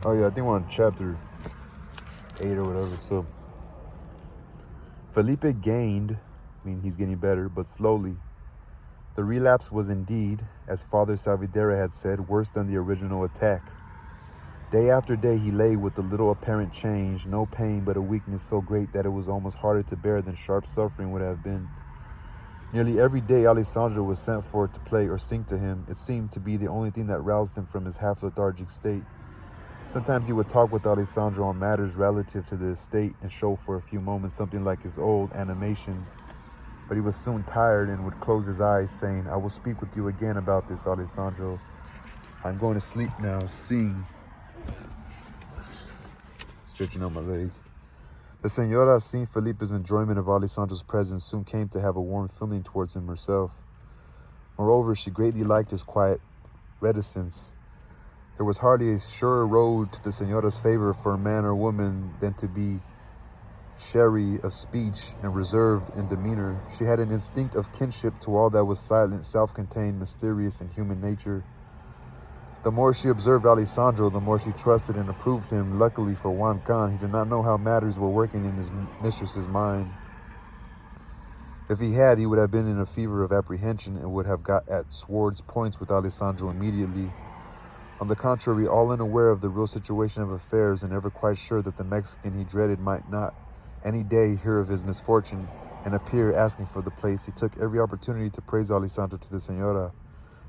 Oh yeah, I think we're on chapter 8 or whatever. So Felipe gained, I mean he's getting better, but slowly. The relapse was indeed, as Father Salvidera had said, worse than the original attack. Day after day he lay with the little apparent change, no pain but a weakness so great that it was almost harder to bear than sharp suffering would have been. Nearly every day Alessandro was sent for to play or sing to him. It seemed to be the only thing that roused him from his half-lethargic state. Sometimes he would talk with Alessandro on matters relative to the estate and show for a few moments something like his old animation. But he was soon tired and would close his eyes, saying, "I will speak with you again about this, Alessandro. I'm going to sleep now, sing." Stretching out my leg. The Senora, seeing Felipe's enjoyment of Alessandro's presence, soon came to have a warm feeling towards him herself. Moreover, she greatly liked his quiet reticence. There was hardly a surer road to the Senora's favor for a man or woman than to be chary of speech and reserved in demeanor. She had an instinct of kinship to all that was silent, self-contained, mysterious, and human nature. The more she observed Alessandro, the more she trusted and approved him. Luckily for Juan Can, he did not know how matters were working in his mistress's mind. If he had, he would have been in a fever of apprehension and would have got at sword's points with Alessandro immediately. On the contrary, all unaware of the real situation of affairs and never quite sure that the Mexican he dreaded might not any day hear of his misfortune and appear asking for the place, he took every opportunity to praise Alessandro to the Senora.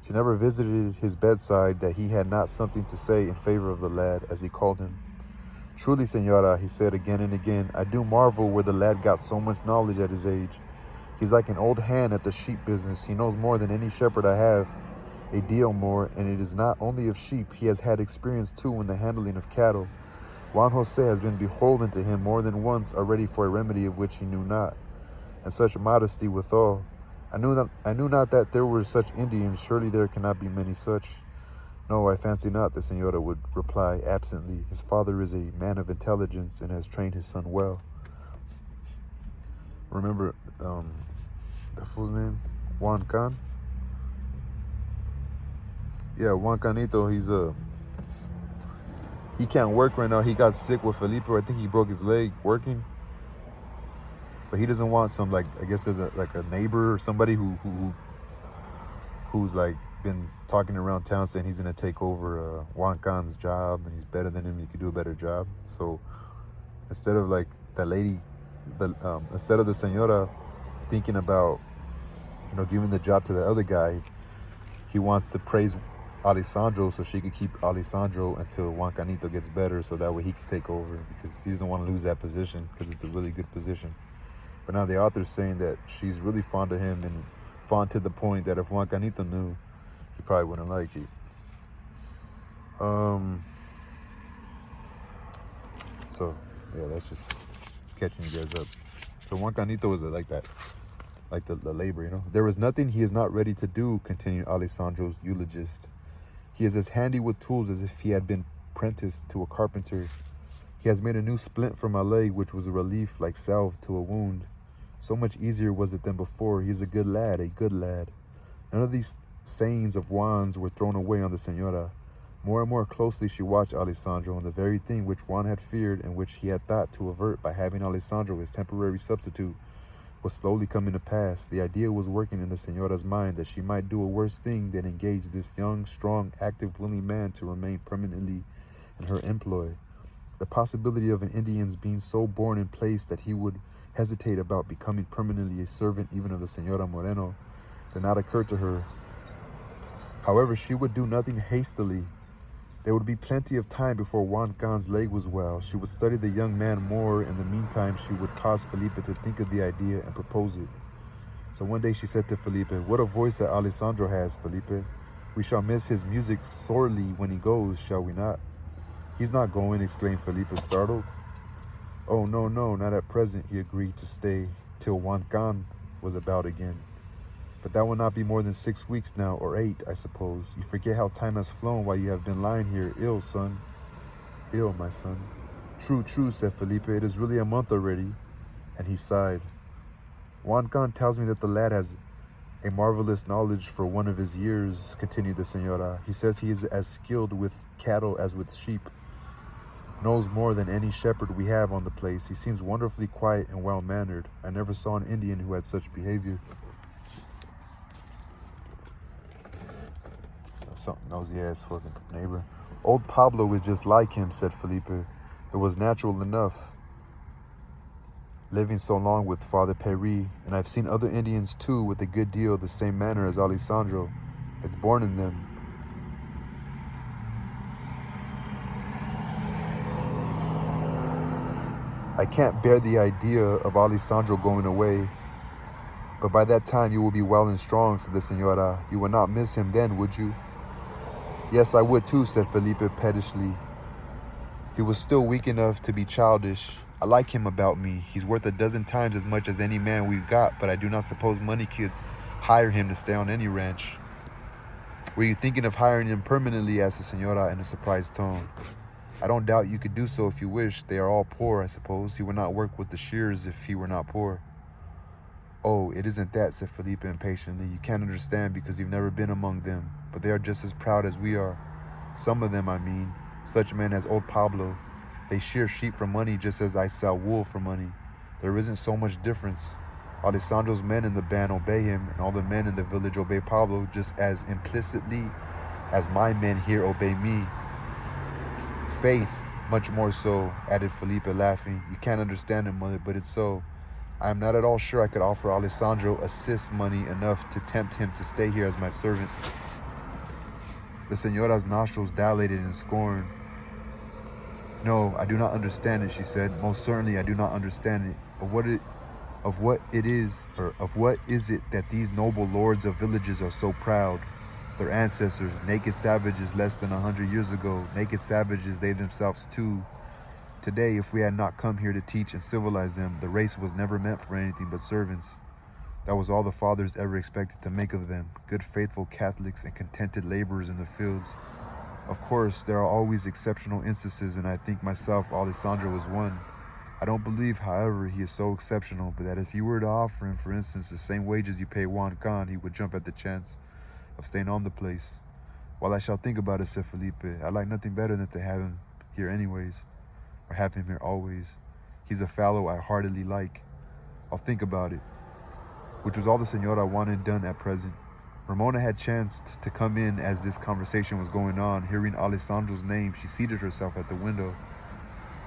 She never visited his bedside that he had not something to say in favor of the lad, as he called him. "Truly, Senora," he said again and again, "I do marvel where the lad got so much knowledge at his age. He's like an old hand at the sheep business. He knows more than any shepherd I have, a deal more, and it is not only of sheep. He has had experience too in the handling of cattle. Juan Jose has been beholden to him more than once already for a remedy of which he knew not, and such modesty withal. I knew not that there were such Indians. Surely there cannot be many such." "No, I fancy not," the Senora would reply absently. "His father is a man of intelligence and has trained his son well." Remember, the fool's name? Juan Can? Yeah, Juan Canito, he can't work right now. He got sick with Felipe. I think he broke his leg working. But he doesn't want some, like, I guess there's a neighbor or somebody who's like been talking around town saying he's gonna take over Juan Can's job and he's better than him. He could do a better job. So instead of like that lady, instead of the Senora thinking about giving the job to the other guy, he wants to praise Alessandro so she could keep Alessandro until Juan Canito gets better, so that way he can take over, because he doesn't want to lose that position because it's a really good position. But now the author's saying that she's really fond of him, and fond to the point that if Juan Canito knew, he probably wouldn't like it. So yeah, that's just catching you guys up. So Juan Canito was like that, like the labor, "There is nothing he is not ready to do," continued Alessandro's eulogist. "He is as handy with tools as if he had been apprenticed to a carpenter. He has made a new splint for my leg, which was a relief like salve to a wound. So much easier was it than before. He is a good lad, a good lad." None of these sayings of Juan's were thrown away on the Senora. More and more closely she watched Alessandro, and the very thing which Juan had feared and which he had thought to avert by having Alessandro his temporary substitute was slowly coming to pass. The idea was working in the Senora's mind that she might do a worse thing than engage this young, strong, active, willing man to remain permanently in her employ. The possibility of an Indian's being so born and placed that he would hesitate about becoming permanently a servant even of the Senora Moreno did not occur to her. However, she would do nothing hastily. There would be plenty of time before Juan Can's leg was well. She would study the young man more. In the meantime, she would cause Felipe to think of the idea and propose it. So one day she said to Felipe, "What a voice that Alessandro has, Felipe. We shall miss his music sorely when he goes, shall we not?" "He's not going," exclaimed Felipe, startled. "Oh, no, not at present." He agreed to stay till Juan Can was about again. "But that will not be more than 6 weeks now, or 8, I suppose. You forget how time has flown while you have been lying here, ill, son." "Ill, my son." True, said Felipe. "It is really a month already." And he sighed. "Juan Can tells me that the lad has a marvelous knowledge for one of his years," continued the Senora. "He says he is as skilled with cattle as with sheep. knows more than any shepherd we have on the place. He seems wonderfully quiet and well-mannered. I never saw an Indian who had such behavior. Some nosy-ass fucking neighbor. Old Pablo is just like him, said Felipe. It was natural enough, living so long with Father Peri, and I've seen other Indians too with a good deal of the same manner as Alessandro. It's born in them. I can't bear the idea of Alessandro going away, but by that time you will be well and strong, said the Senora. You would not miss him then, would you? Yes, I would too, said Felipe pettishly. He was still weak enough to be childish. I like him about me. He's worth a dozen times as much as any man we've got, but I do not suppose money could hire him to stay on any ranch. Were you thinking of hiring him permanently, asked the Senora in a surprised tone. I don't doubt you could do so if you wish. They are all poor, I suppose. He would not work with the shearers if he were not poor. Oh, it isn't that, said Felipe impatiently. You can't understand because you've never been among them. But they are just as proud as we are. Some of them, I mean. Such men as old Pablo. They shear sheep for money just as I sell wool for money. There isn't so much difference. Alessandro's men in the band obey him, and all the men in the village obey Pablo just as implicitly as my men here obey me. Faith, much more so, added Felipe, laughing. You can't understand it, mother, but it's so. I am not at all sure I could offer Alessandro assist money enough to tempt him to stay here as my servant. The Senora's nostrils dilated in scorn. No, I do not understand it, she said. Most certainly I do not understand it. Of what is it that these noble lords of villages are so proud? Their ancestors, naked savages less than 100 years ago, naked savages they themselves too. Today, if we had not come here to teach and civilize them, the race was never meant for anything but servants. That was all the fathers ever expected to make of them, good faithful Catholics and contented laborers in the fields. Of course, there are always exceptional instances, and I think myself Alessandro is one. I don't believe, however, he is so exceptional, but that if you were to offer him, for instance, the same wages you pay Juan Khan, he would jump at the chance of staying on the place. Well, I shall think about it, said Felipe. I like nothing better than to have him here anyways, or have him here always. He's a fellow I heartily like. I'll think about it. Which was all the Senora wanted done at present. Ramona had chanced to come in as this conversation was going on. Hearing Alessandro's name, she seated herself at the window,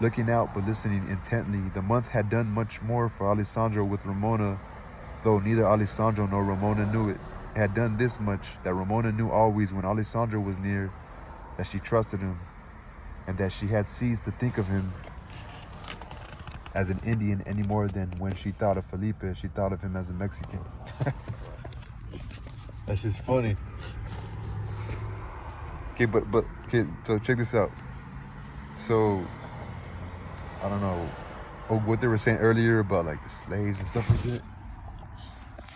looking out but listening intently. The month had done much more for Alessandro with Ramona, though neither Alessandro nor Ramona knew it. It had done this much, that Ramona knew always when Alessandro was near, that she trusted him, and that she had ceased to think of him as an Indian any more than when she thought of Felipe, she thought of him as a Mexican. That's just funny. Okay, but okay, so check this out. So I don't know what they were saying earlier about like the slaves and stuff like that.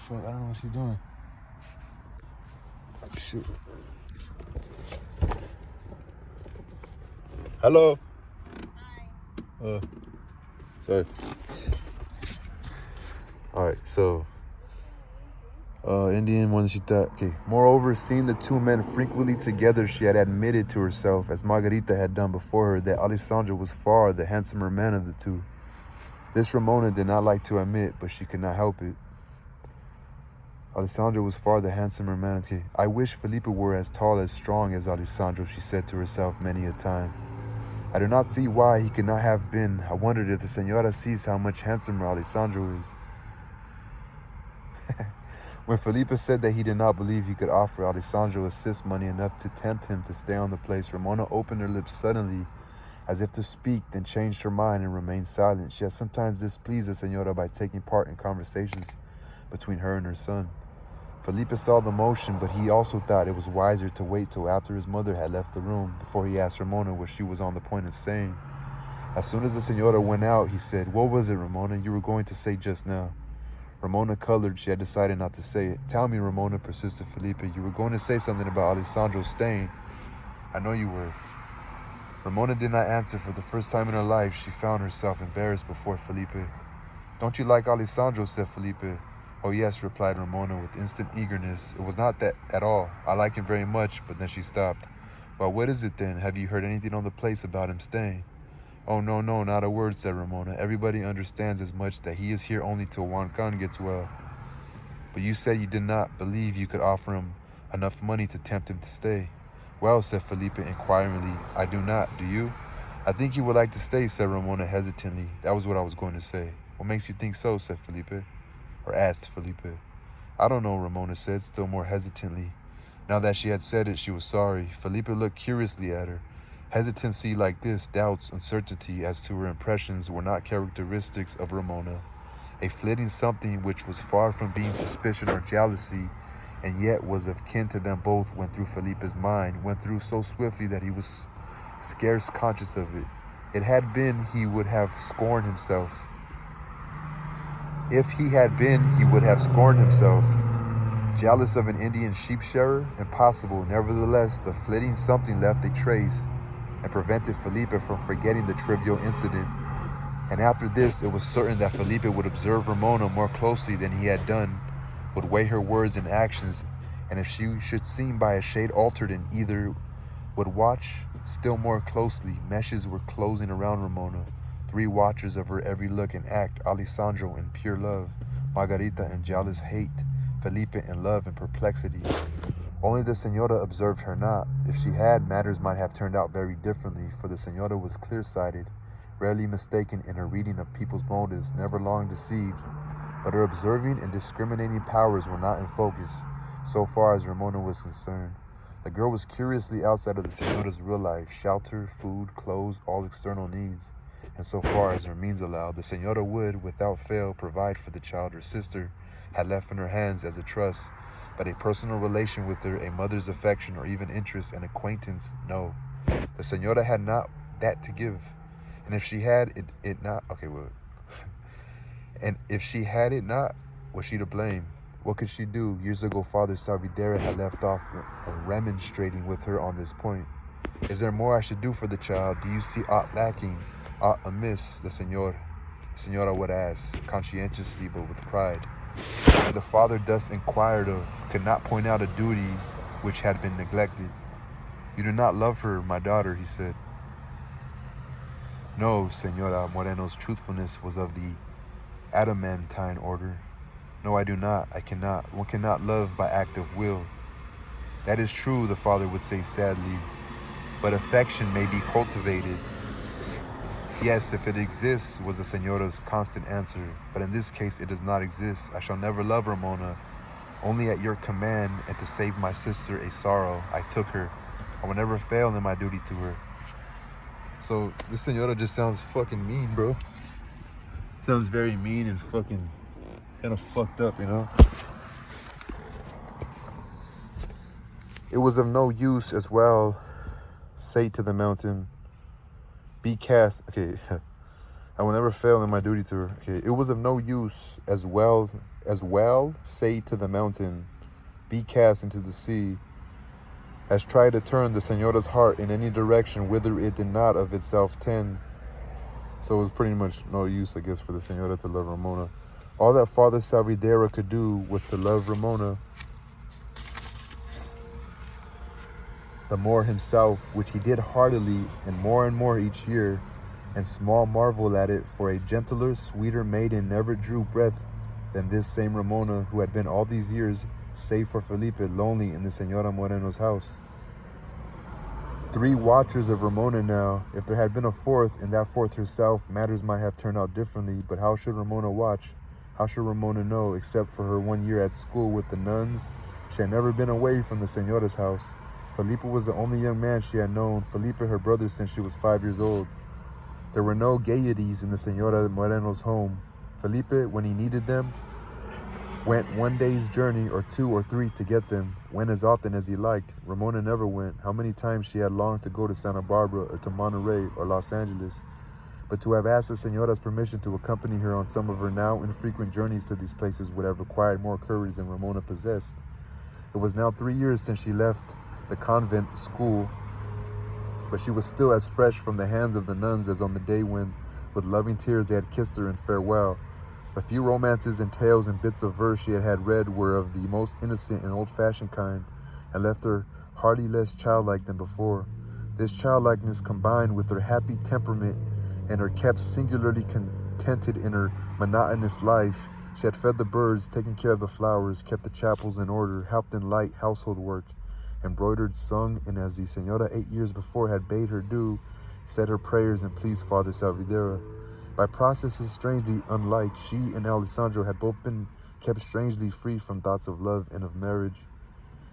Fuck, I don't know what she's doing. Shoot. Hello. Hi. Sorry. All right, so Indian one, she thought, okay. Moreover, seeing the two men frequently together, she had admitted to herself, as Margarita had done before her, that Alessandro was far the handsomer man of the two. This Ramona did not like to admit, but she could not help it. Alessandro was far the handsomer man. Okay. I wish Felipe were as tall, as strong as Alessandro, she said to herself many a time. I do not see why he could not have been. I wondered if the Senora sees how much handsomer Alessandro is. When Felipe said that he did not believe he could offer Alessandro assist money enough to tempt him to stay on the place, Ramona opened her lips suddenly, as if to speak, then changed her mind and remained silent. She had sometimes displeased the Senora by taking part in conversations between her and her son. Felipe saw the motion, but he also thought it was wiser to wait till after his mother had left the room before he asked Ramona what she was on the point of saying. As soon as the Senora went out, he said, "What was it, Ramona, you were going to say just now?" Ramona colored. She had decided not to say it. "Tell me, Ramona," persisted Felipe. "You were going to say something about Alessandro staying." "I know you were." Ramona did not answer. For the first time in her life, she found herself embarrassed before Felipe. "Don't you like Alessandro?" said Felipe. "Oh yes," replied Ramona with instant eagerness. "It was not that at all. I like him very much," but then she stopped. "Well, what is it then? Have you heard anything on the place about him staying?" Oh, no, no, not a word, said Ramona. Everybody understands as much that he is here only till Juan Can gets well. But you said you did not believe you could offer him enough money to tempt him to stay. Well, said Felipe inquiringly, I do not, do you? I think he would like to stay, said Ramona hesitantly. That was what I was going to say. What makes you think so, said Felipe, or asked Felipe. I don't know, Ramona said, still more hesitantly. Now that she had said it, she was sorry. Felipe looked curiously at her. Hesitancy like this, doubts, uncertainty as to her impressions were not characteristics of Ramona. A flitting something which was far from being suspicion or jealousy, and yet was of kin to them both, went through Felipe's mind, went through so swiftly that he was scarce conscious of it. It had been, he would have scorned himself. If he had been, he would have scorned himself. Jealous of an Indian sheep shearer? Impossible. Nevertheless, the flitting something left a trace and prevented Felipe from forgetting the trivial incident. And after this, it was certain that Felipe would observe Ramona more closely than he had done, would weigh her words and actions, and if she should seem by a shade altered in either, would watch still more closely. Meshes were closing around Ramona, 3 watchers of her every look and act, Alessandro in pure love, Margarita in jealous hate, Felipe in love and perplexity. Only the Señora observed her not. If she had, matters might have turned out very differently, for the Señora was clear-sighted, rarely mistaken in her reading of people's motives, never long deceived, but her observing and discriminating powers were not in focus, so far as Ramona was concerned. The girl was curiously outside of the Señora's real life, shelter, food, clothes, all external needs, and so far as her means allowed, the Señora would, without fail, provide for the child her sister had left in her hands as a trust, but a personal relation with her, a mother's affection, or even interest and acquaintance, no. The Señora had not that to give. And if she had it not, okay, well, and if she had it not, was she to blame? What could she do? Years ago, Father Salvidera had left off remonstrating with her on this point. Is there more I should do for the child? Do you see aught lacking, aught amiss? The Señora would ask, conscientiously but with pride. And the father thus inquired of could not point out a duty which had been neglected. You do not love her, my daughter, he said. No, Señora. Moreno's truthfulness was of the adamantine order. No, I do not. I cannot. One cannot love by act of will. That is true, the father would say sadly, but affection may be cultivated. Yes, if it exists, was the Señora's constant answer, but in this case it does not exist. I shall never love Ramona, only at your command, and to save my sister a sorrow. I took her. I will never fail in my duty to her. So this Señora just sounds fucking mean, bro. Sounds very mean and fucking kind of fucked up, you know? It was of no use as well, say to the mountain, be cast, okay, I will never fail in my duty to her. Okay, it was of no use as well, say to the mountain, be cast into the sea, as try to turn the Señora's heart in any direction whither it did not of itself tend. So it was pretty much no use, I guess, for the Señora to love Ramona. All that Father Salvidera could do was to love Ramona the more himself, which he did heartily and more each year, and small marvel at it, for a gentler, sweeter maiden never drew breath than this same Ramona, who had been all these years, save for Felipe, lonely in the Señora Moreno's house. 3 watchers of Ramona now. If there had been a 4th, and that 4th herself, matters might have turned out differently, but how should Ramona watch? How should Ramona know, except for her 1 year at school with the nuns? She had never been away from the Señora's house. Felipe was the only young man she had known, Felipe her brother, since she was 5 years old. There were no gaieties in the Señora Moreno's home. Felipe, when he needed them, went 1 day's journey or 2 or 3 to get them, went as often as he liked. Ramona never went. How many times she had longed to go to Santa Barbara or to Monterey or Los Angeles, but to have asked the Señora's permission to accompany her on some of her now infrequent journeys to these places would have required more courage than Ramona possessed. It was now 3 years since she left the convent school, but she was still as fresh from the hands of the nuns as on the day when, with loving tears, they had kissed her in farewell. The few romances and tales and bits of verse she had read were of the most innocent and old-fashioned kind, and left her hardly less childlike than before. This childlikeness, combined with her happy temperament and her kept singularly contented in her monotonous life. She had fed the birds, taken care of the flowers, kept the chapels in order, helped in light household work, embroidered, sung, and as the Senora 8 years before had bade her do, said her prayers and pleased Father Salvidera. By processes strangely unlike, she and Alessandro had both been kept strangely free from thoughts of love and of marriage.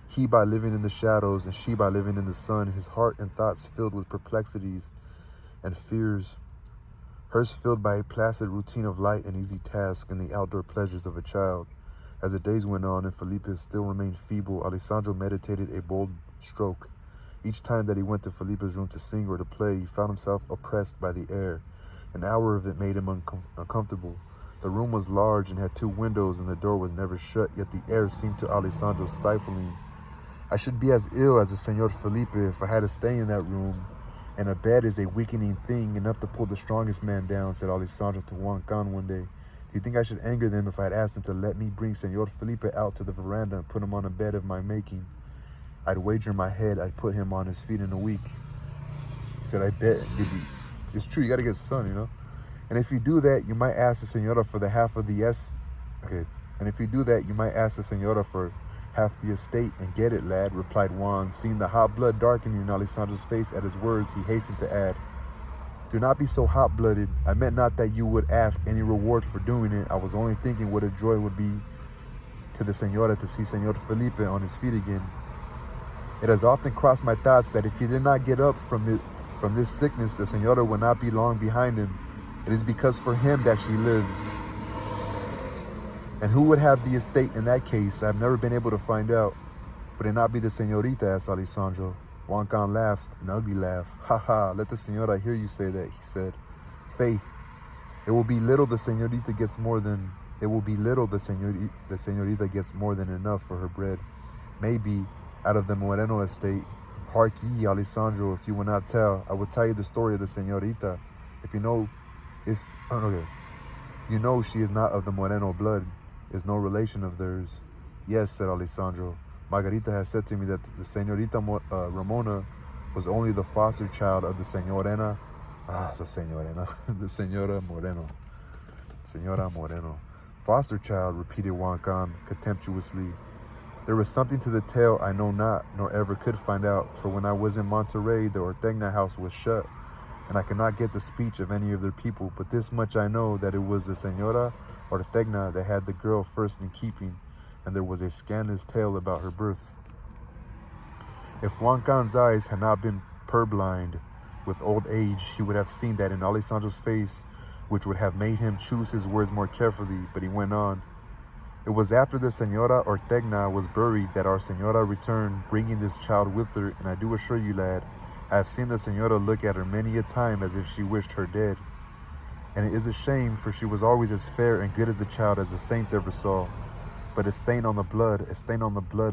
He by living in the shadows, and she by living in the sun, his heart and thoughts filled with perplexities and fears, hers filled by a placid routine of light and easy tasks and the outdoor pleasures of a child. As the days went on and Felipe still remained feeble, Alessandro meditated a bold stroke. Each time that he went to Felipe's room to sing or to play, he found himself oppressed by the air. An hour of it made him uncomfortable. The room was large and had 2 windows, and the door was never shut, yet the air seemed to Alessandro stifling. I should be as ill as the Senor Felipe if I had to stay in that room, and a bed is a weakening thing, enough to pull the strongest man down, said Alessandro to Juan Can one day. Do you think I should anger them if I had asked them to let me bring Senor Felipe out to the veranda and put him on a bed of my making? I'd wager my head I'd put him on his feet in a week. He said, I bet. It's true, you gotta get sun, you know? And if you do that, you might ask the Senora for the half of the And if you do that, you might ask the Senora for half the estate and get it, lad, replied Juan. Seeing the hot blood darkening in Alessandro's face at his words, he hastened to add, do not be so hot-blooded. I meant not that you would ask any reward for doing it. I was only thinking what a joy it would be to the Senora to see Senor Felipe on his feet again. It has often crossed my thoughts that if he did not get up from this sickness, the Senora would not be long behind him. It is because for him that she lives. And who would have the estate in that case? I've never been able to find out. Would it not be the Senorita? Asked Alessandro. Juan Can laughed, an ugly laugh. Ha ha, let the Senora hear you say that, he said. Faith, it will be little the Senorita gets more than enough for her bread. Maybe out of the Moreno estate. Hark ye, Alessandro, if you will not tell, I will tell you the story of the Senorita. You know she is not of the Moreno blood, is no relation of theirs. Yes, said Alessandro. Margarita has said to me that the Senorita Ramona was only the foster child of the Señora Moreno. Senora Moreno. Foster child, repeated Juan Can contemptuously. There was something to the tale I know not, nor ever could find out, for when I was in Monterrey, the Ortegna house was shut, and I could not get the speech of any of their people, but this much I know, that it was the Senora Ortegna that had the girl first in keeping, and there was a scandalous tale about her birth. If Juan Can's eyes had not been purblind with old age, he would have seen that in Alessandro's face, which would have made him choose his words more carefully, but he went on. It was after the Senora Ortegna was buried that our Senora returned, bringing this child with her, and I do assure you, lad, I have seen the Senora look at her many a time as if she wished her dead. And it is a shame, for she was always as fair and good as a child as the saints ever saw. But a stain on the blood,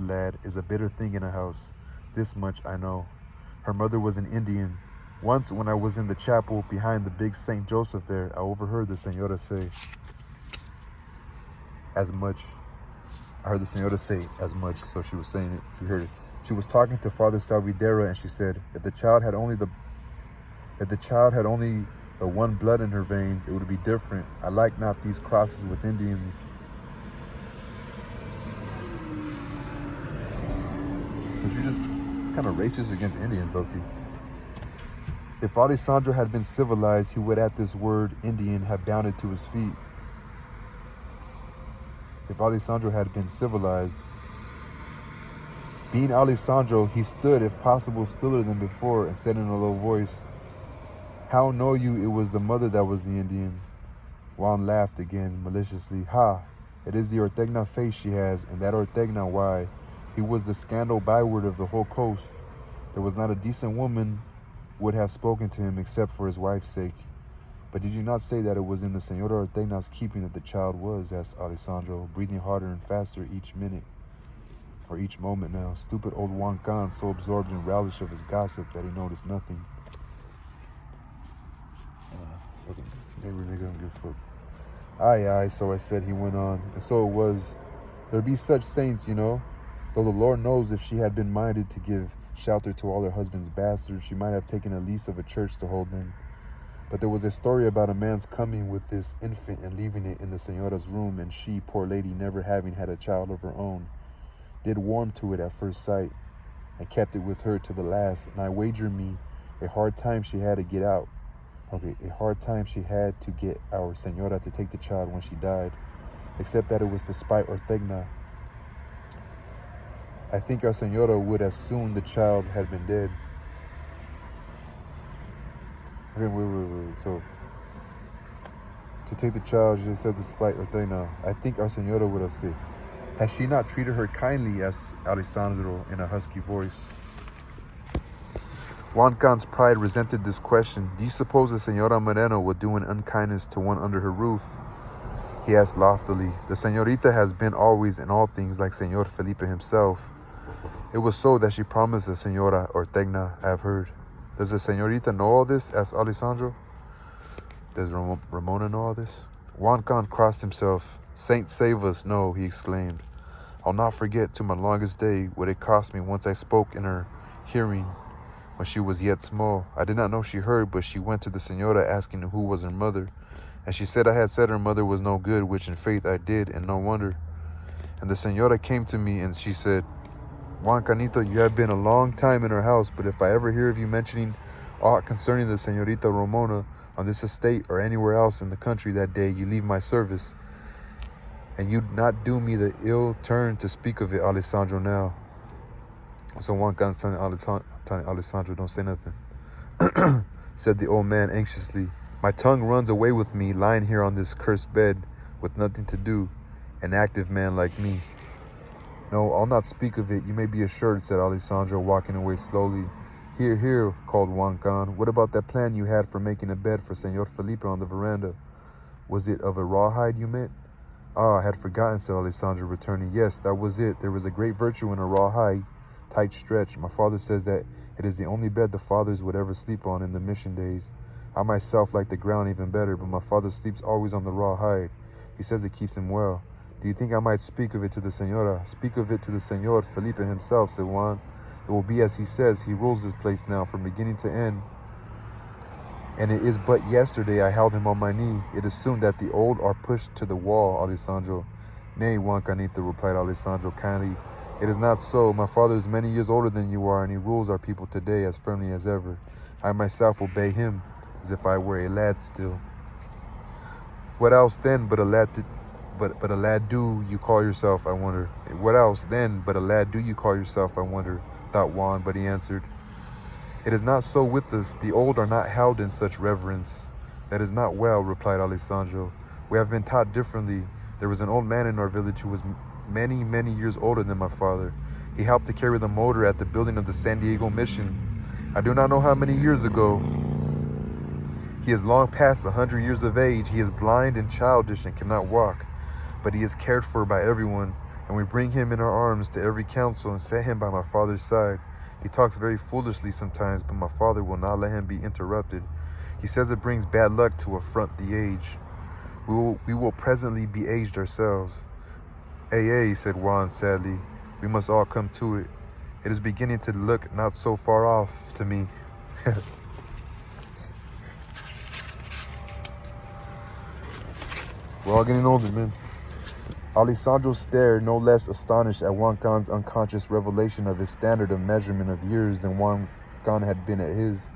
lad, is a bitter thing in a house. This much I know. Her mother was an Indian. Once when I was in the chapel behind the big St. Joseph there, I overheard the Senora say as much. I heard the Senora say as much, so she was saying it. You heard it. She was talking to Father Salvidera, and she said, if the child had only the one blood in her veins, it would be different. I like not these crosses with Indians. So she's just kind of racist against Indians, low-key. If Alessandro had been civilized, he would at this word Indian have bounded to his feet. If Alessandro had been civilized, being Alessandro, he stood, if possible, stiller than before, and said in a low voice, how know you it was the mother that was the Indian? Juan laughed again, maliciously. Ha! It is the Ortegna face she has, and that Ortegna, why, he was the scandal byword of the whole coast. There was not a decent woman would have spoken to him except for his wife's sake. But did you not say that it was in the Senora Ortegna's keeping that the child was? Asked Alessandro, breathing harder and faster each minute, or each moment now. Stupid old Juan Can, so absorbed in relish of his gossip that he noticed nothing. Fucking neighbor nigga, don't give a fuck. Aye, so I said, he went on, and so it was. There be such saints, you know. Though the Lord knows if she had been minded to give shelter to all her husband's bastards, she might have taken a lease of a church to hold them. But there was a story about a man's coming with this infant and leaving it in the Señora's room, and she, poor lady, never having had a child of her own, did warm to it at first sight, and kept it with her to the last. And I wager me a hard time she had to get out. A hard time she had to get our Señora to take the child when she died, except that it was to spite Ortegna. I think our Señora would as soon the child had been dead. Okay, wait. So, to take the child, she said despite Ortegna. I think our Señora would have escaped. Has she not treated her kindly? Asked Alessandro in a husky voice. Juan Can's pride resented this question. Do you suppose the Señora Moreno would do an unkindness to one under her roof? He asked loftily. The Señorita has been always in all things like Señor Felipe himself. It was so that she promised the Señora Ortegna, I have heard. Does the Señorita know all this? Asked Alessandro. Does Ramona know all this? Juan Can crossed himself. Saint save us, no, he exclaimed. I'll not forget to my longest day what it cost me once I spoke in her hearing when she was yet small. I did not know she heard, but she went to the Señora asking who was her mother. And she said I had said her mother was no good, which in faith I did, and no wonder. And the Señora came to me and she said, Juan Canito, you have been a long time in our house, but if I ever hear of you mentioning aught concerning the Señorita Ramona on this estate or anywhere else in the country that day, you leave my service. And you'd not do me the ill turn to speak of it, Alessandro, now. So Juan Can's telling Alessandro, don't say nothing. Said the old man anxiously. My tongue runs away with me, lying here on this cursed bed with nothing to do, an active man like me. No, I'll not speak of it, you may be assured, said Alessandro, walking away slowly. Here, here, called Juan Can. What about that plan you had for making a bed for Señor Felipe on the veranda? Was it of a rawhide you meant? Ah, I had forgotten, said Alessandro, returning. Yes, that was it. There was a great virtue in a rawhide, tight stretch. My father says that it is the only bed the fathers would ever sleep on in the mission days. I myself like the ground even better, but my father sleeps always on the rawhide. He says it keeps him well. Do you think I might speak of it to the Señora? Speak of it to the Señor Felipe himself, said Juan. It will be as he says. He rules this place now from beginning to end. And it is but yesterday I held him on my knee. It is soon that the old are pushed to the wall, Alessandro. Nay, Juan Canito, replied Alessandro kindly. It is not so. My father is many years older than you are, and he rules our people today as firmly as ever. I myself obey him, as if I were a lad still. What else then but a lad but a lad do you call yourself, I wonder? What else then but a lad do you call yourself, I wonder? Thought Juan, but he answered, It is not so with us. The old are not held in such reverence. That is not well, replied Alessandro. We have been taught differently. There was an old man in our village who was many, many years older than my father. He helped to carry the motor at the building of the San Diego mission. I do not know how many years ago. He is long past 100 years of age. He is blind and childish and cannot walk. But he is cared for by everyone, and we bring him in our arms to every council and set him by my father's side. He talks very foolishly sometimes, but my father will not let him be interrupted. He says it brings bad luck to affront the age. We will presently be aged ourselves. Ay, said Juan sadly. We must all come to it. It is beginning to look not so far off to me. We're all getting older, man. Alessandro stared, no less astonished at Juan Can's unconscious revelation of his standard of measurement of years than Juan Can had been at his.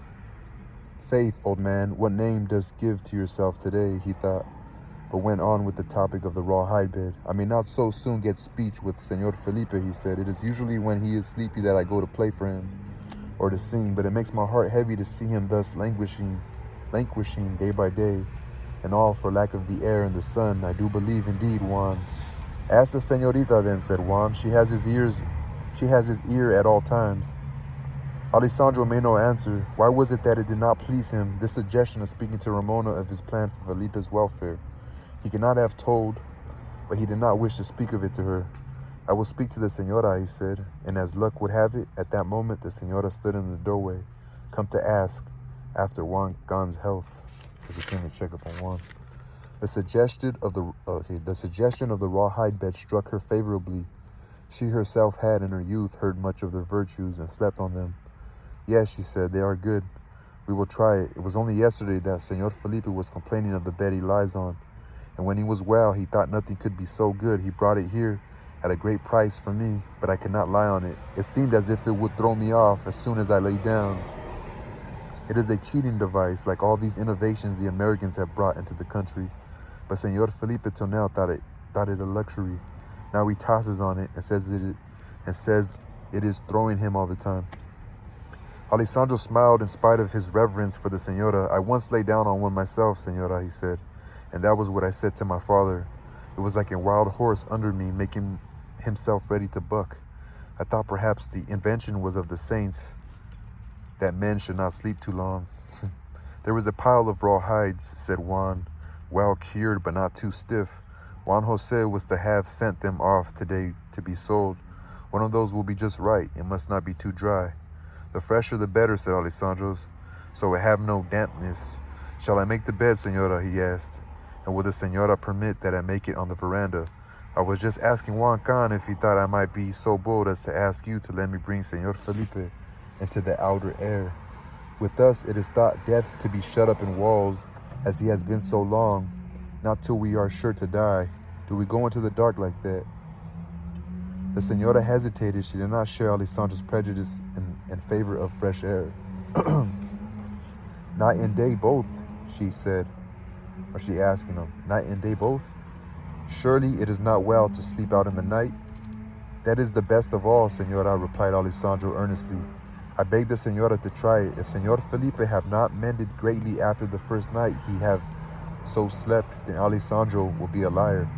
Faith, old man, what name dost give to yourself today, he thought, but went on with the topic of the rawhide bed. I may not so soon get speech with Señor Felipe, he said. It is usually when he is sleepy that I go to play for him, or to sing, but it makes my heart heavy to see him thus languishing day by day, and all for lack of the air and the sun. I do believe indeed, Juan. Ask the Señorita then, said Juan. She has his ear at all times. Alessandro made no answer. Why was it that it did not please him, this suggestion of speaking to Ramona of his plan for Felipe's welfare? He could not have told, but he did not wish to speak of it to her. I will speak to the Señora, he said, and as luck would have it, at that moment the Señora stood in the doorway, come to ask after Juan Can's health. So she came to check up on Juan. The suggestion of the rawhide bed struck her favorably. She herself had in her youth heard much of their virtues and slept on them. Yes, she said, they are good. We will try it. It was only yesterday that Senor Felipe was complaining of the bed he lies on. And when he was well, he thought nothing could be so good. He brought it here at a great price for me, but I could not lie on it. It seemed as if it would throw me off as soon as I lay down. It is a cheating device, like all these innovations the Americans have brought into the country. But Senor Felipe till now thought it a luxury. Now he tosses on it and says it is throwing him all the time. Alessandro smiled in spite of his reverence for the senora. I once lay down on one myself, senora, he said, and that was what I said to my father. It was like a wild horse under me, making himself ready to buck. I thought perhaps the invention was of the saints, that men should not sleep too long. There was a pile of raw hides, said Juan, well cured but not too stiff. Juan Jose was to have sent them off today to be sold. One of those will be just right. It must not be too dry. The fresher the better, said Alessandro's, so it have no dampness. Shall I make the bed, senora, he asked, and will the senora permit that I make it on the veranda? I was just asking Juan Can if he thought I might be so bold as to ask you to let me bring Senor Felipe into the outer air. With us, it is thought death to be shut up in walls, as he has been so long, not till we are sure to die. Do we go into the dark like that? The senora hesitated. She did not share Alessandro's prejudice in favor of fresh air. Night and day both, she said. Or she asking him, night and day both? Surely it is not well to sleep out in the night? That is the best of all, senora, replied Alessandro earnestly. I beg the senora to try it. If Senor Felipe have not mended greatly after the first night he have so slept, then Alessandro will be a liar.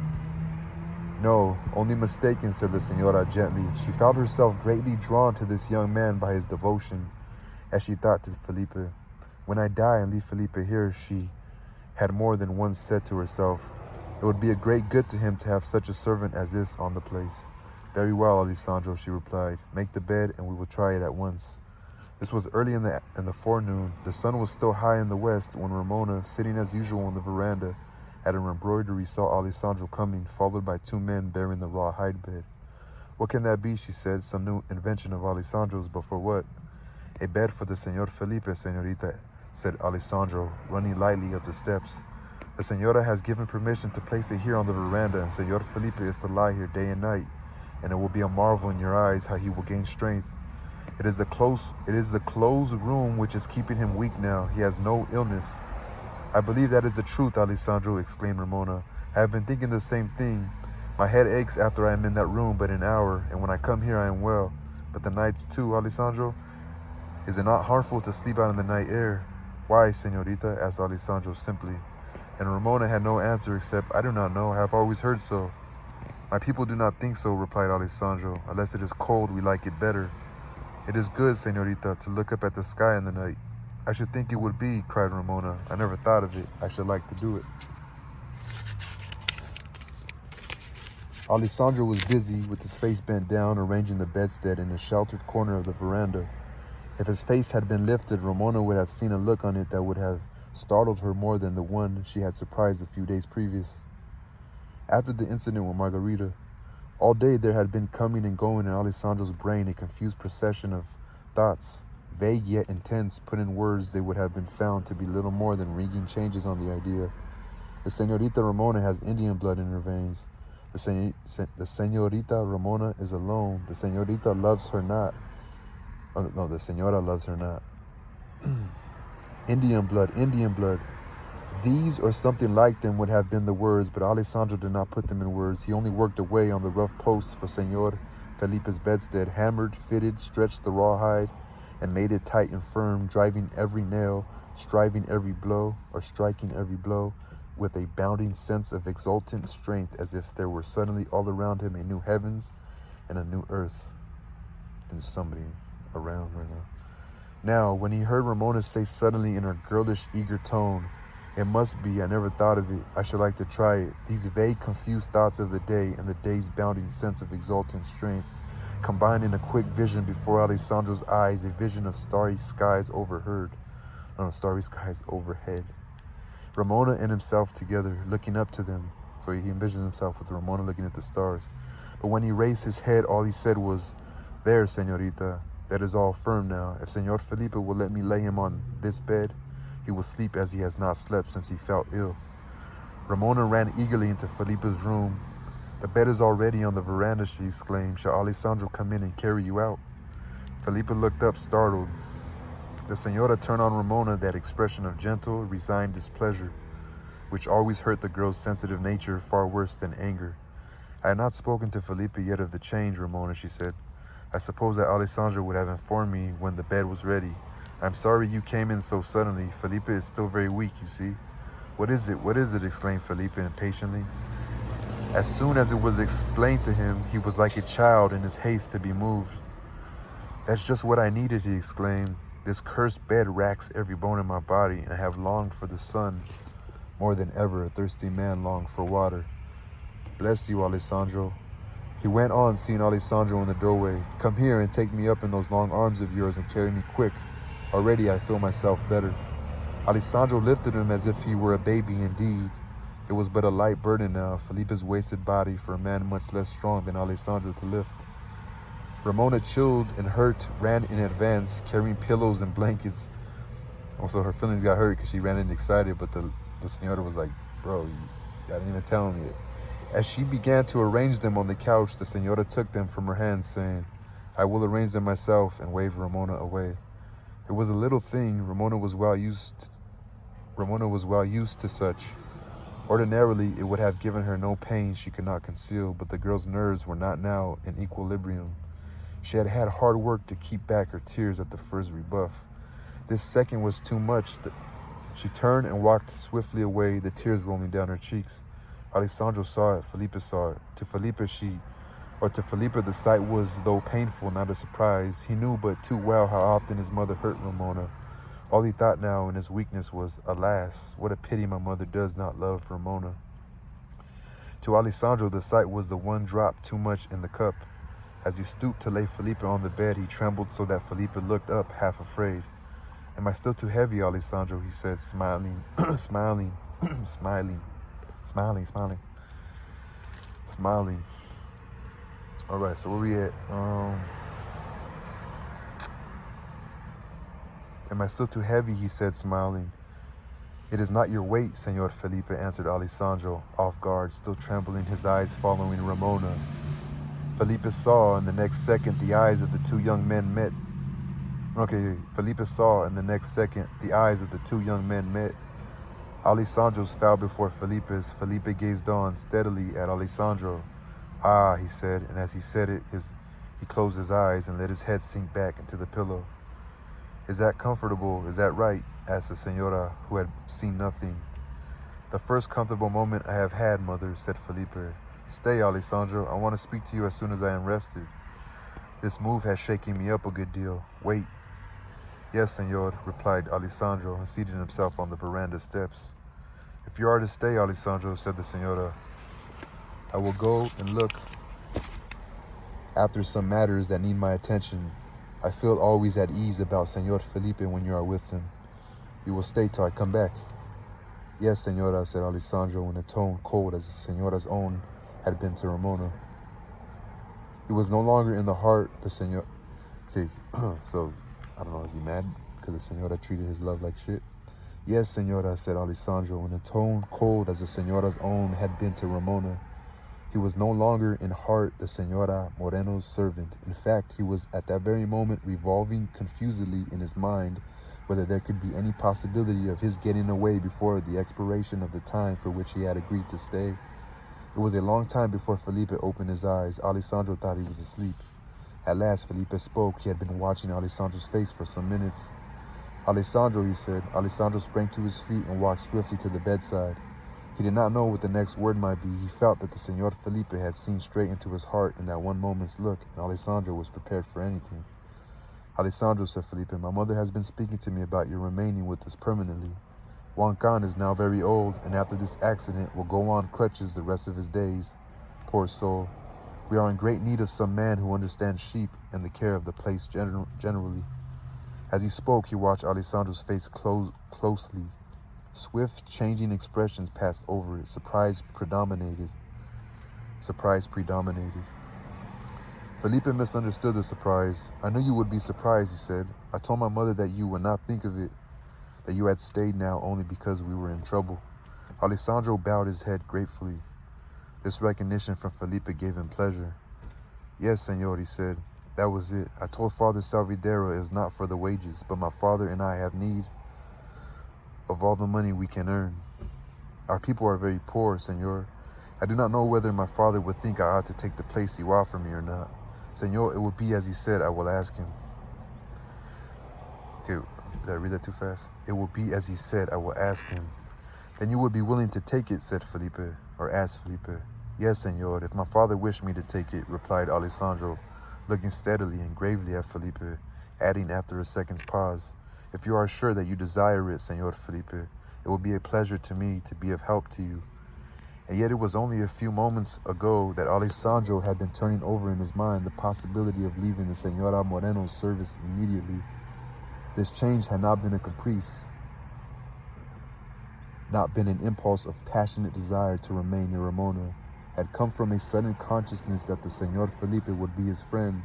No, only mistaken, said the senora gently. She felt herself greatly drawn to this young man by his devotion, as she thought to Felipe. When I die and leave Felipe here, she had more than once said to herself, it would be a great good to him to have such a servant as this on the place. Very well, Alessandro, she replied. Make the bed and we will try it at once. This was early in the forenoon. The sun was still high in the west when Ramona, sitting as usual on the veranda at her embroidery, saw Alessandro coming, followed by two men bearing the raw hide bed. What can that be, she said, some new invention of Alessandro's, but for what? A bed for the Senor Felipe, senorita, said Alessandro, running lightly up the steps. The senora has given permission to place it here on the veranda, and Senor Felipe is to lie here day and night, and it will be a marvel in your eyes how he will gain strength. It is the closed room which is keeping him weak now. He has no illness. I believe that is the truth, Alessandro, exclaimed Ramona. I have been thinking the same thing. My head aches after I am in that room but an hour, and when I come here I am well. But the nights too, Alessandro? Is it not harmful to sleep out in the night air? Why, senorita? Asked Alessandro simply. And Ramona had no answer except, I do not know, I have always heard so. My people do not think so, replied Alessandro. Unless it is cold, we like it better. It is good, senorita, to look up at the sky in the night. I should think it would be, cried Ramona. I never thought of it. I should like to do it. Alessandro was busy, with his face bent down, arranging the bedstead in a sheltered corner of the veranda. If his face had been lifted, Ramona would have seen a look on it that would have startled her more than the one she had surprised a few days previous. After the incident with Margarita, all day there had been coming and going in Alessandro's brain a confused procession of thoughts, vague yet intense, put in words they would have been found to be little more than ringing changes on the idea. The senorita Ramona has Indian blood in her veins. The senorita Ramona is alone. The senorita loves her not. No, the senora loves her not. Indian blood, Indian blood. These or something like them would have been the words, but Alessandro did not put them in words. He only worked away on the rough posts for Senor Felipe's bedstead, hammered, fitted, stretched the rawhide, and made it tight and firm, driving every nail, striving every blow, or striking every blow, with a bounding sense of exultant strength, as if there were suddenly all around him a new heavens and a new earth. And there's somebody around right now. Now, when he heard Ramona say suddenly in her girlish, eager tone, it must be, I never thought of it, I should like to try it, these vague, confused thoughts of the day and the day's bounding sense of exultant strength combined in a quick vision before Alessandro's eyes, a vision of starry skies starry skies overhead. Ramona and himself together, looking up to them. So he envisioned himself with Ramona looking at the stars. But when he raised his head, all he said was, there, senorita, That is all firm now. If Senor Felipe will let me lay him on this bed, he will sleep as he has not slept since he felt ill. Ramona ran eagerly into Felipe's room. The bed is already on the veranda, she exclaimed. Shall Alessandro come in and carry you out? Felipe looked up, startled. The senora turned on Ramona that expression of gentle, resigned displeasure, which always hurt the girl's sensitive nature far worse than anger. I had not spoken to Felipe yet of the change, Ramona, she said. I suppose that Alessandro would have informed me when the bed was ready. I'm sorry you came in so suddenly. Felipe is still very weak, you see. What is it? What is it? Exclaimed Felipe impatiently. As soon as it was explained to him, he was like a child in his haste to be moved. That's just what I needed, he exclaimed. This cursed bed racks every bone in my body, and I have longed for the sun more than ever a thirsty man longed for water. Bless you, Alessandro. He went on, seeing Alessandro in the doorway. Come here and take me up in those long arms of yours and carry me quick. Already I feel myself better. Alessandro lifted him as if he were a baby indeed. It was but a light burden now, Felipe's wasted body for a man much less strong than Alessandro to lift. Ramona, chilled and hurt, ran in advance, carrying pillows and blankets. Also, her feelings got hurt because she ran in excited, but the senora was like, bro, you didn't even tell me yet. As she began to arrange them on the couch, the senora took them from her hands, saying, I will arrange them myself, and waved Ramona away. It was a little thing. Ramona was well used to such. Ordinarily, it would have given her no pain she could not conceal, but the girl's nerves were not now in equilibrium. She had had hard work to keep back her tears at the first rebuff. This second was too much. She turned and walked swiftly away, the tears rolling down her cheeks. Alessandro saw it, Felipe saw it. To Felipe the sight was, though painful, not a surprise. He knew but too well how often his mother hurt Ramona. All he thought now in his weakness was, alas, what a pity my mother does not love Ramona. To Alessandro, the sight was the one drop too much in the cup. As he stooped to lay Felipe on the bed, he trembled so that Felipe looked up, half afraid. Am I still too heavy, Alessandro? He said, smiling. All right, so where we at? Am I still too heavy? He said, smiling. It is not your weight, Senor Felipe, answered Alessandro, off guard, still trembling, his eyes following Ramona. Felipe saw in the next second the eyes of the two young men met. Alessandro's fell before Felipe's. Felipe gazed on steadily at Alessandro. Ah, he said, and as he said it, he closed his eyes and let his head sink back into the pillow. Is that comfortable? Is that right? Asked the senora, who had seen nothing. The first comfortable moment I have had, mother, said Felipe. Stay, Alessandro. I want to speak to you as soon as I am rested. This move has shaken me up a good deal. Wait. Yes, senor, replied Alessandro, and seated himself on the veranda steps. If you are to stay, Alessandro, said the senora, I will go and look after some matters that need my attention. I feel always at ease about Senor Felipe when you are with him. You will stay till I come back. Yes, senora, said Alessandro in a tone cold as the senora's own had been to Ramona. He was no longer in the heart, the senor... Okay, so, I don't know, is he mad because the senora treated his love like shit? Yes, senora, said Alessandro in a tone cold as the senora's own had been to Ramona. He was no longer in heart the Senora Moreno's servant. In fact, he was at that very moment revolving confusedly in his mind whether there could be any possibility of his getting away before the expiration of the time for which he had agreed to stay. It was a long time before Felipe opened his eyes. Alessandro thought he was asleep. At last, Felipe spoke. He had been watching Alessandro's face for some minutes. Alessandro, he said. Alessandro sprang to his feet and walked swiftly to the bedside. He did not know what the next word might be. He felt that the Senor Felipe had seen straight into his heart in that one moment's look, and Alessandro was prepared for anything. Alessandro, said Felipe, my mother has been speaking to me about your remaining with us permanently. Juan Can is now very old, and after this accident will go on crutches the rest of his days. Poor soul. We are in great need of some man who understands sheep and the care of the place generally. As he spoke, he watched Alessandro's face closely. Swift, changing expressions passed over it. Surprise predominated. Felipe misunderstood the surprise. I knew you would be surprised, he said. I told my mother that you would not think of it, that you had stayed now only because we were in trouble. Alessandro bowed his head gratefully. This recognition from Felipe gave him pleasure. Yes, senor, he said. That was it. I told Father Salvidero it was not for the wages, but my father and I have need of all the money we can earn. Our people are very poor, senor. I do not know whether my father would think I ought to take the place you offer me or not. Senor, it will be as he said, I will ask him. Okay, did I read that too fast? It will be as he said, I will ask him. Then you would be willing to take it, said Felipe, or asked Felipe. Yes, senor, if my father wished me to take it, replied Alessandro, looking steadily and gravely at Felipe, adding after a second's pause, if you are sure that you desire it, Senor Felipe, it will be a pleasure to me to be of help to you. And yet it was only a few moments ago that Alessandro had been turning over in his mind the possibility of leaving the Senora Moreno's service immediately. This change had not been a caprice, not been an impulse of passionate desire to remain near Ramona, had come from a sudden consciousness that the Senor Felipe would be his friend,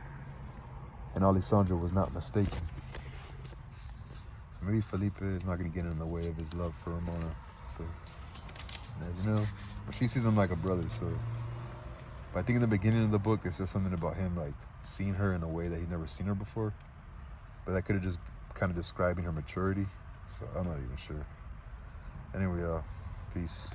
and Alessandro was not mistaken. So maybe Felipe is not going to get in the way of his love for Ramona, so never know. But she sees him like a brother, so. But I think in the beginning of the book, it says something about him like seeing her in a way that he'd never seen her before, but that could have just kind of describing her maturity, so I'm not even sure. Anyway, peace.